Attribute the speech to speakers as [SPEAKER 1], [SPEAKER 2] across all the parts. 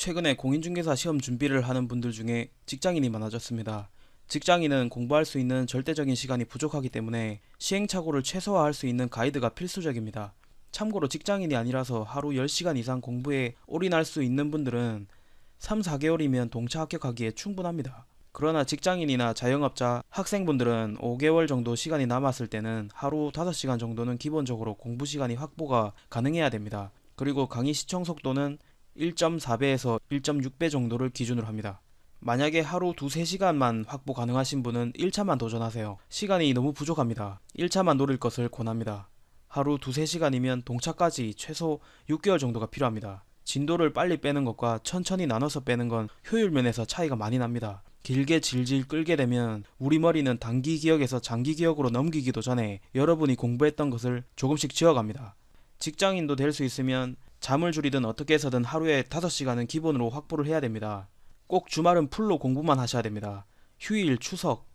[SPEAKER 1] 최근에 공인중개사 시험 준비를 하는 분들 중에 직장인이 많아졌습니다. 직장인은 공부할 수 있는 절대적인 시간이 부족하기 때문에 시행착오를 최소화할 수 있는 가이드가 필수적입니다. 참고로 직장인이 아니라서 하루 10시간 이상 공부에 올인할 수 있는 분들은 3, 4개월이면 동차 합격하기에 충분합니다. 그러나 직장인이나 자영업자, 학생분들은 5개월 정도 시간이 남았을 때는 하루 5시간 정도는 기본적으로 공부 시간이 확보가 가능해야 됩니다. 그리고 강의 시청 속도는 1.4배에서 1.6배 정도를 기준으로 합니다. 만약에 하루 2~3시간만 확보 가능하신 분은 1차만 도전하세요. 시간이 너무 부족합니다. 1차만 노릴 것을 권합니다. 하루 2~3시간이면 동차까지 최소 6개월 정도가 필요합니다. 진도를 빨리 빼는 것과 천천히 나눠서 빼는 건 효율 면에서 차이가 많이 납니다. 길게 질질 끌게 되면 우리 머리는 단기 기억에서 장기 기억으로 넘기기도 전에 여러분이 공부했던 것을 조금씩 지워갑니다. 직장인도 될 수 있으면 잠을 줄이든 어떻게 해서든 하루에 5시간은 기본으로 확보를 해야 됩니다. 꼭 주말은 풀로 공부만 하셔야 됩니다. 휴일, 추석,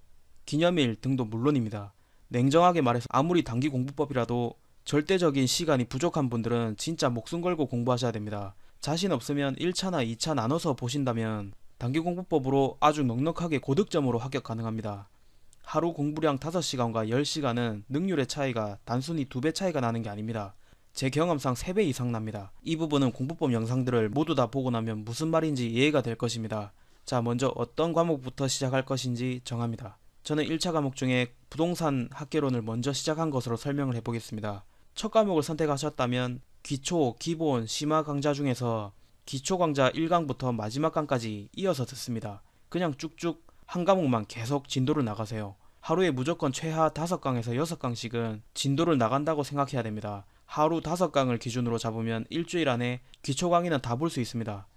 [SPEAKER 1] 기념일 등도 물론입니다. 냉정하게 말해서 아무리 단기 공부법이라도 절대적인 시간이 부족한 분들은 진짜 목숨 걸고 공부하셔야 됩니다. 자신 없으면 1차나 2차 나눠서 보신다면 단기 공부법으로 아주 넉넉하게 고득점으로 합격 가능합니다. 하루 공부량 5시간과 10시간은 능률의 차이가 단순히 2배 차이가 나는 게 아닙니다. 제 경험상 3배 이상 납니다. 이 부분은 공부법 영상들을 모두 다 보고 나면 무슨 말인지 이해가 될 것입니다. 자, 먼저 어떤 과목부터 시작할 것인지 정합니다. 저는 1차 과목 중에 부동산 학개론을 먼저 시작한 것으로 설명을 해보겠습니다. 첫 과목을 선택하셨다면 기초, 기본, 심화 강좌 중에서 기초 강좌 1강부터 마지막 강까지 이어서 듣습니다. 그냥 쭉쭉 한 과목만 계속 진도를 나가세요. 하루에 무조건 최하 5강에서 6강씩은 진도를 나간다고 생각해야 됩니다. 하루 5강을 기준으로 잡으면 일주일 안에 기초 강의는 다 볼 수 있습니다.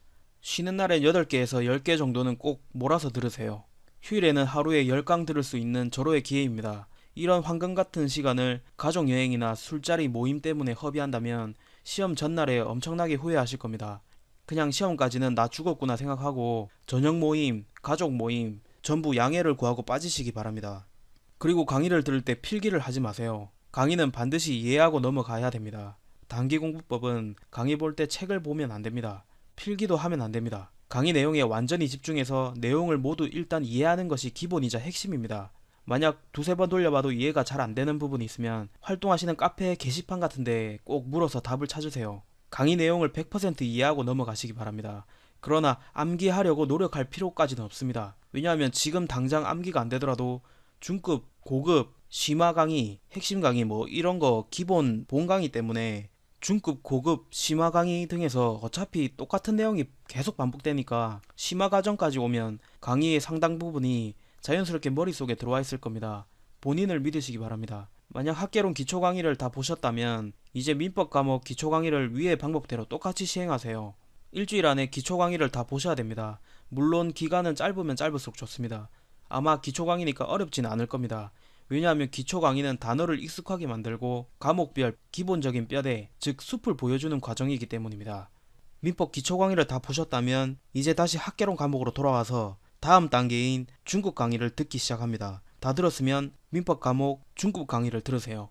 [SPEAKER 1] 쉬는 날엔 8개에서 10개 정도는 꼭 몰아서 들으세요. 휴일에는 하루에 10강 들을 수 있는 절호의 기회입니다. 이런 황금 같은 시간을 가족여행이나 술자리 모임 때문에 허비한다면 시험 전날에 엄청나게 후회하실 겁니다. 그냥 시험까지는 나 죽었구나 생각하고 저녁 모임, 가족 모임 전부 양해를 구하고 빠지시기 바랍니다. 그리고 강의를 들을 때 필기를 하지 마세요. 강의는 반드시 이해하고 넘어가야 됩니다. 단기 공부법은 강의 볼 때 책을 보면 안 됩니다. 필기도 하면 안 됩니다. 강의 내용에 완전히 집중해서 내용을 모두 일단 이해하는 것이 기본이자 핵심입니다. 만약 2~3번 돌려봐도 이해가 잘 안 되는 부분이 있으면 활동하시는 카페 게시판 같은데 꼭 물어서 답을 찾으세요. 강의 내용을 100% 이해하고 넘어가시기 바랍니다. 그러나 암기하려고 노력할 필요까지는 없습니다. 왜냐하면 지금 당장 암기가 안 되더라도 중급, 고급, 심화 강의, 핵심 강의 이런 거 기본 본 강의 때문에 중급, 고급, 심화 강의 등에서 어차피 똑같은 내용이 계속 반복되니까 심화 과정까지 오면 강의의 상당 부분이 자연스럽게 머릿속에 들어와 있을 겁니다. 본인을 믿으시기 바랍니다. 만약 학개론 기초 강의를 다 보셨다면 이제 민법 과목 기초 강의를 위의 방법대로 똑같이 시행하세요. 일주일 안에 기초 강의를 다 보셔야 됩니다. 물론 기간은 짧으면 짧을수록 좋습니다. 아마 기초 강의니까 어렵진 않을 겁니다. 왜냐하면 기초 강의는 단어를 익숙하게 만들고 과목별 기본적인 뼈대, 즉 숲을 보여주는 과정이기 때문입니다. 민법 기초 강의를 다 보셨다면 이제 다시 학개론 과목으로 돌아와서 다음 단계인 중급 강의를 듣기 시작합니다. 다 들었으면 민법 과목 중급 강의를 들으세요.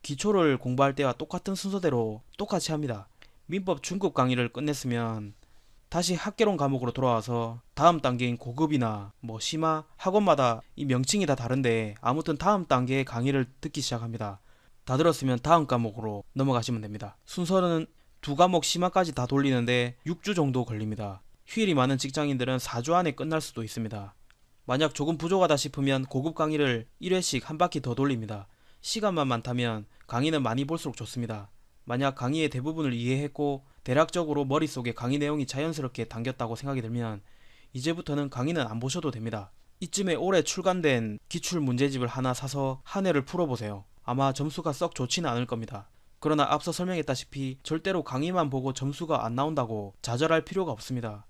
[SPEAKER 1] 기초를 공부할 때와 똑같은 순서대로 똑같이 합니다. 민법 중급 강의를 끝냈으면 다시 학개론 과목으로 돌아와서 다음 단계인 고급이나 심화, 학원마다 이 명칭이 다 다른데 아무튼 다음 단계의 강의를 듣기 시작합니다. 다 들었으면 다음 과목으로 넘어가시면 됩니다. 순서는 2과목 심화까지 다 돌리는데 6주 정도 걸립니다. 휴일이 많은 직장인들은 4주 안에 끝날 수도 있습니다. 만약 조금 부족하다 싶으면 고급 강의를 1회씩 한 바퀴 더 돌립니다. 시간만 많다면 강의는 많이 볼수록 좋습니다. 만약 강의의 대부분을 이해했고 대략적으로 머릿속에 강의 내용이 자연스럽게 담겼다고 생각이 들면 이제부터는 강의는 안 보셔도 됩니다. 이쯤에 올해 출간된 기출문제집을 하나 사서 한 해를 풀어보세요. 아마 점수가 썩 좋지는 않을 겁니다. 그러나 앞서 설명했다시피 절대로 강의만 보고 점수가 안 나온다고 좌절할 필요가 없습니다.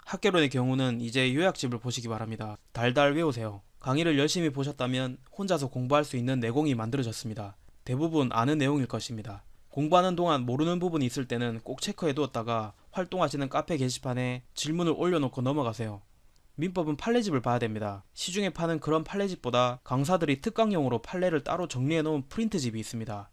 [SPEAKER 1] 학개론의 경우는 이제 요약집을 보시기 바랍니다. 달달 외우세요. 강의를 열심히 보셨다면 혼자서 공부할 수 있는 내공이 만들어졌습니다. 대부분 아는 내용일 것입니다. 공부하는 동안 모르는 부분이 있을 때는 꼭 체크해 두었다가 활동하시는 카페 게시판에 질문을 올려놓고 넘어가세요. 민법은 판례집을 봐야 됩니다. 시중에 파는 그런 판례집보다 강사들이 특강용으로 판례를 따로 정리해 놓은 프린트집이 있습니다.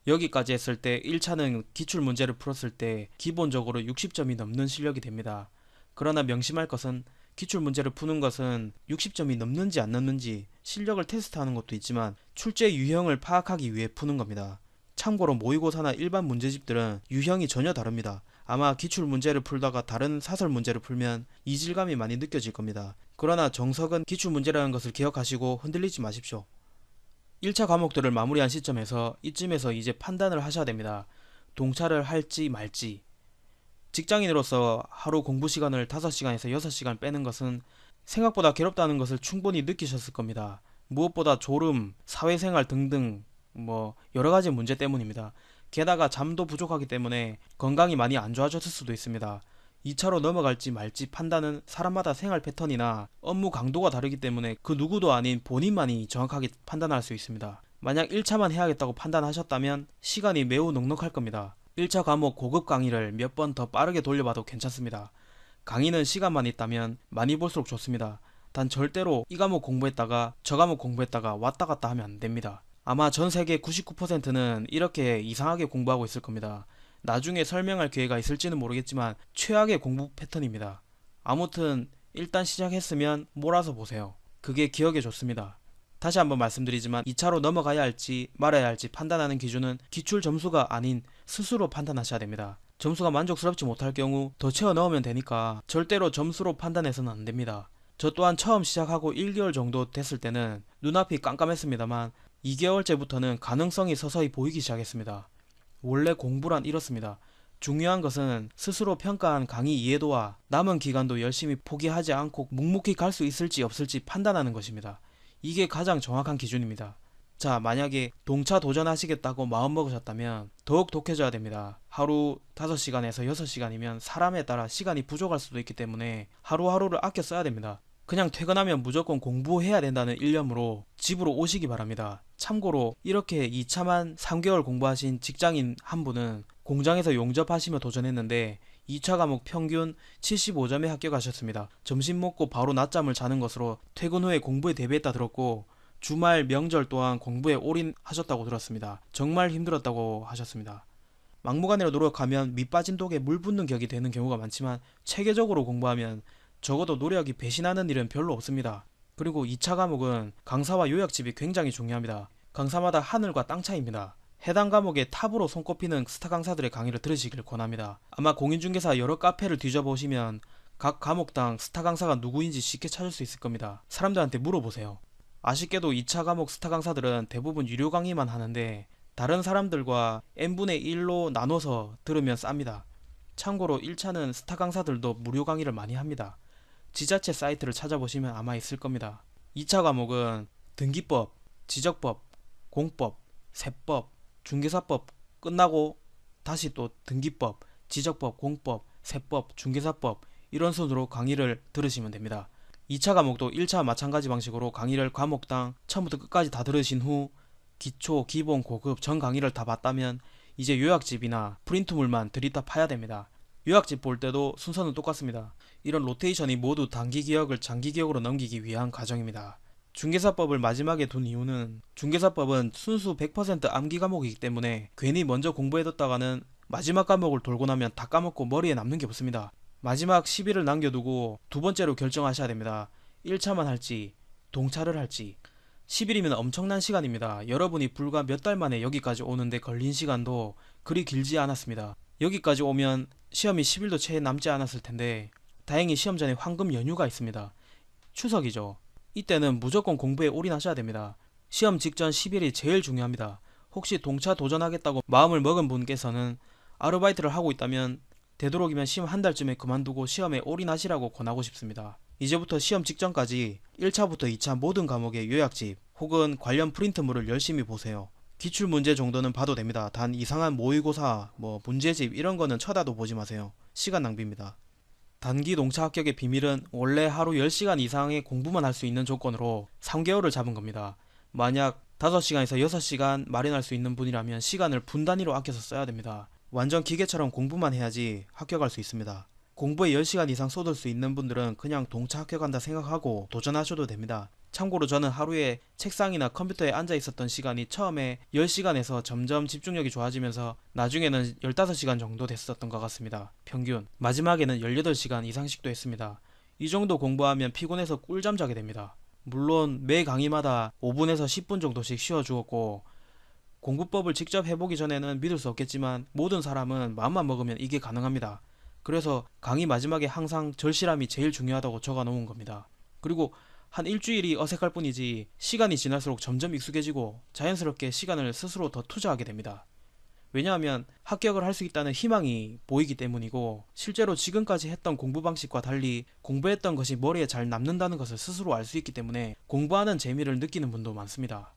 [SPEAKER 1] 여기까지 했을 때 1차는 기출문제를 풀었을 때 기본적으로 60점이 넘는 실력이 됩니다. 그러나 명심할 것은 기출문제를 푸는 것은 60점이 넘는지 안 넘는지 실력을 테스트하는 것도 있지만 출제 유형을 파악하기 위해 푸는 겁니다. 참고로 모의고사나 일반 문제집들은 유형이 전혀 다릅니다. 아마 기출문제를 풀다가 다른 사설 문제를 풀면 이질감이 많이 느껴질 겁니다. 그러나 정석은 기출문제라는 것을 기억하시고 흔들리지 마십시오. 1차 과목들을 마무리한 시점에서 이쯤에서 이제 판단을 하셔야 됩니다. 동차를 할지 말지. 직장인으로서 하루 공부 시간을 5시간에서 6시간 빼는 것은 생각보다 괴롭다는 것을 충분히 느끼셨을 겁니다. 무엇보다 졸음, 사회생활 등등 여러가지 문제 때문입니다. 게다가 잠도 부족하기 때문에 건강이 많이 안 좋아졌을 수도 있습니다. 2차로 넘어갈지 말지 판단은 사람마다 생활 패턴이나 업무 강도가 다르기 때문에 그 누구도 아닌 본인만이 정확하게 판단할 수 있습니다. 만약 1차만 해야겠다고 판단하셨다면 시간이 매우 넉넉할 겁니다. 1차 과목 고급 강의를 몇 번 더 빠르게 돌려봐도 괜찮습니다. 강의는 시간만 있다면 많이 볼수록 좋습니다. 단 절대로 이 과목 공부했다가 저 과목 공부했다가 왔다 갔다 하면 안 됩니다. 아마 전 세계 99%는 이렇게 이상하게 공부하고 있을 겁니다. 나중에 설명할 기회가 있을지는 모르겠지만 최악의 공부 패턴입니다. 아무튼 일단 시작했으면 몰아서 보세요. 그게 기억에 좋습니다. 다시 한번 말씀드리지만 2차로 넘어가야 할지 말아야 할지 판단하는 기준은 기출 점수가 아닌 스스로 판단하셔야 됩니다. 점수가 만족스럽지 못할 경우 더 채워 넣으면 되니까 절대로 점수로 판단해서는 안 됩니다. 저 또한 처음 시작하고 1개월 정도 됐을 때는 눈앞이 깜깜했습니다만 2개월째부터는 가능성이 서서히 보이기 시작했습니다. 원래 공부란 이렇습니다. 중요한 것은 스스로 평가한 강의 이해도와 남은 기간도 열심히 포기하지 않고 묵묵히 갈 수 있을지 없을지 판단하는 것입니다. 이게 가장 정확한 기준입니다. 자, 만약에 동차 도전하시겠다고 마음먹으셨다면 더욱 독해져야 됩니다. 하루 5시간에서 6시간이면 사람에 따라 시간이 부족할 수도 있기 때문에 하루하루를 아껴 써야 됩니다. 그냥 퇴근하면 무조건 공부해야 된다는 일념으로 집으로 오시기 바랍니다. 참고로 이렇게 2차만 3개월 공부하신 직장인 한 분은 공장에서 용접하시며 도전했는데 2차 과목 평균 75점에 합격하셨습니다. 점심 먹고 바로 낮잠을 자는 것으로 퇴근 후에 공부에 대비했다 들었고 주말 명절 또한 공부에 올인하셨다고 들었습니다. 정말 힘들었다고 하셨습니다. 막무가내로 노력하면 밑 빠진 독에 물 붓는 격이 되는 경우가 많지만 체계적으로 공부하면 적어도 노력이 배신하는 일은 별로 없습니다. 그리고 2차 과목은 강사와 요약집이 굉장히 중요합니다. 강사마다 하늘과 땅 차이입니다. 해당 과목의 탑으로 손꼽히는 스타 강사들의 강의를 들으시길 권합니다. 아마 공인중개사 여러 카페를 뒤져보시면 각 과목당 스타 강사가 누구인지 쉽게 찾을 수 있을 겁니다. 사람들한테 물어보세요. 아쉽게도 2차 과목 스타 강사들은 대부분 유료 강의만 하는데 다른 사람들과 n분의 1로 나눠서 들으면 쌉니다. 참고로 1차는 스타 강사들도 무료 강의를 많이 합니다. 지자체 사이트를 찾아보시면 아마 있을 겁니다. 2차 과목은 등기법, 지적법, 공법, 세법, 중개사법 끝나고 다시 또 등기법, 지적법, 공법, 세법, 중개사법 이런 순으로 강의를 들으시면 됩니다. 2차 과목도 1차와 마찬가지 방식으로 강의를 과목당 처음부터 끝까지 다 들으신 후 기초, 기본, 고급 전 강의를 다 봤다면 이제 요약집이나 프린트물만 들이다 파야 됩니다. 요약집 볼 때도 순서는 똑같습니다. 이런 로테이션이 모두 단기 기억을 장기 기억으로 넘기기 위한 과정입니다. 중개사법을 마지막에 둔 이유는 중개사법은 순수 100% 암기 과목이기 때문에 괜히 먼저 공부해뒀다가는 마지막 과목을 돌고 나면 다 까먹고 머리에 남는 게 없습니다. 마지막 10일을 남겨두고 두 번째로 결정하셔야 됩니다. 1차만 할지 동차를 할지. 10일이면 엄청난 시간입니다. 여러분이 불과 몇 달 만에 여기까지 오는데 걸린 시간도 그리 길지 않았습니다. 여기까지 오면 시험이 10일도 채 남지 않았을 텐데 다행히 시험 전에 황금 연휴가 있습니다. 추석이죠. 이때는 무조건 공부에 올인하셔야 됩니다. 시험 직전 10일이 제일 중요합니다. 혹시 동차 도전하겠다고 마음을 먹은 분께서는 아르바이트를 하고 있다면 되도록이면 시험 한 달쯤에 그만두고 시험에 올인하시라고 권하고 싶습니다. 이제부터 시험 직전까지 1차부터 2차 모든 과목의 요약집 혹은 관련 프린트물을 열심히 보세요. 기출문제 정도는 봐도 됩니다. 단 이상한 모의고사, 문제집 이런 거는 쳐다도 보지 마세요. 시간 낭비입니다. 단기 동차 합격의 비밀은 원래 하루 10시간 이상의 공부만 할 수 있는 조건으로 3개월을 잡은 겁니다. 만약 5시간에서 6시간 마련할 수 있는 분이라면 시간을 분 단위로 아껴서 써야 됩니다. 완전 기계처럼 공부만 해야지 합격할 수 있습니다. 공부에 10시간 이상 쏟을 수 있는 분들은 그냥 동차 합격한다 생각하고 도전하셔도 됩니다. 참고로 저는 하루에 책상이나 컴퓨터에 앉아 있었던 시간이 처음에 10시간에서 점점 집중력이 좋아지면서 나중에는 15시간 정도 됐었던 것 같습니다. 평균. 마지막에는 18시간 이상씩도 했습니다. 이 정도 공부하면 피곤해서 꿀잠 자게 됩니다. 물론 매 강의마다 5분에서 10분 정도씩 쉬어주었고, 공부법을 직접 해보기 전에는 믿을 수 없겠지만 모든 사람은 마음만 먹으면 이게 가능합니다. 그래서 강의 마지막에 항상 절실함이 제일 중요하다고 적어 놓은 겁니다. 그리고 한 일주일이 어색할 뿐이지 시간이 지날수록 점점 익숙해지고 자연스럽게 시간을 스스로 더 투자하게 됩니다. 왜냐하면 합격을 할 수 있다는 희망이 보이기 때문이고, 실제로 지금까지 했던 공부 방식과 달리 공부했던 것이 머리에 잘 남는다는 것을 스스로 알 수 있기 때문에 공부하는 재미를 느끼는 분도 많습니다.